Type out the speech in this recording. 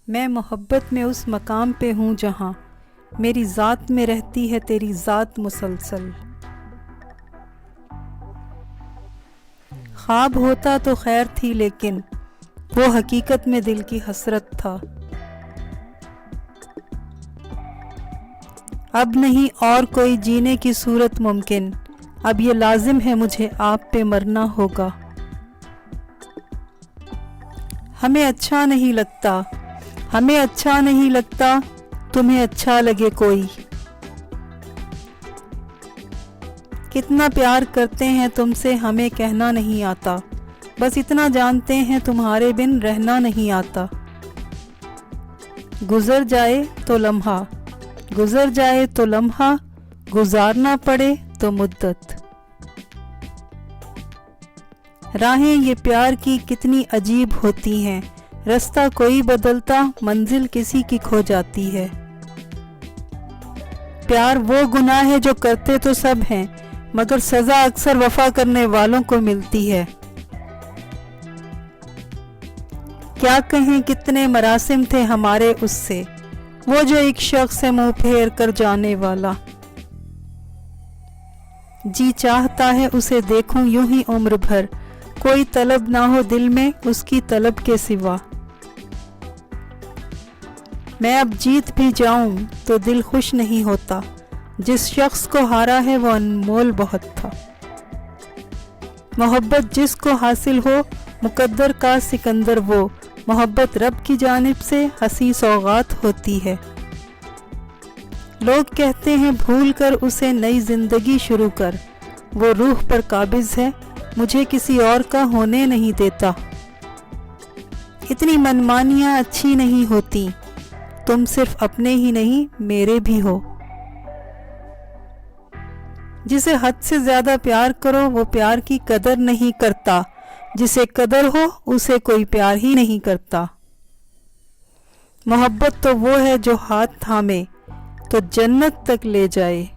मैं मोहब्बत में उस मकाम पे हूँ जहाँ मेरी ज़ात में रहती है तेरी ज़ात मुसलसल। ख्वाब होता तो खैर थी लेकिन वो हकीकत में दिल की हसरत था। अब नहीं और कोई जीने की सूरत मुमकिन, अब ये लाजिम है मुझे आप पे मरना होगा। हमें अच्छा नहीं लगता, हमें अच्छा नहीं लगता, तुम्हें अच्छा लगे कोई। कितना प्यार करते हैं तुमसे हमें कहना नहीं आता, बस इतना जानते हैं तुम्हारे बिन रहना नहीं आता। गुजर जाए तो लम्हा, गुजर जाए तो लम्हा, गुजारना पड़े तो मुद्दत। राहें ये प्यार की कितनी अजीब होती हैं, रास्ता कोई बदलता मंजिल किसी की खो जाती है। प्यार वो गुनाह है जो करते तो सब हैं, मगर सजा अक्सर वफा करने वालों को मिलती है। क्या कहें कितने मरासिम थे हमारे उससे, वो जो एक शख्स है मुंह फेर कर जाने वाला। जी चाहता है उसे देखूं यूं ही उम्र भर, कोई तलब ना हो दिल में उसकी तलब के सिवा। मैं अब जीत भी जाऊं तो दिल खुश नहीं होता, जिस शख्स को हारा है वो अनमोल बहुत था। मोहब्बत जिसको हासिल हो मुकद्दर का सिकंदर वो, मोहब्बत रब की जानिब से हंसी सौगात होती है। लोग कहते हैं भूल कर उसे नई जिंदगी शुरू कर, वो रूह पर काबिज है मुझे किसी और का होने नहीं देता। इतनी मनमानियां अच्छी नहीं होती, तुम सिर्फ अपने ही नहीं मेरे भी हो। जिसे हद से ज्यादा प्यार करो वो प्यार की कदर नहीं करता, जिसे कदर हो उसे कोई प्यार ही नहीं करता। मोहब्बत तो वो है जो हाथ थामे तो जन्नत तक ले जाए।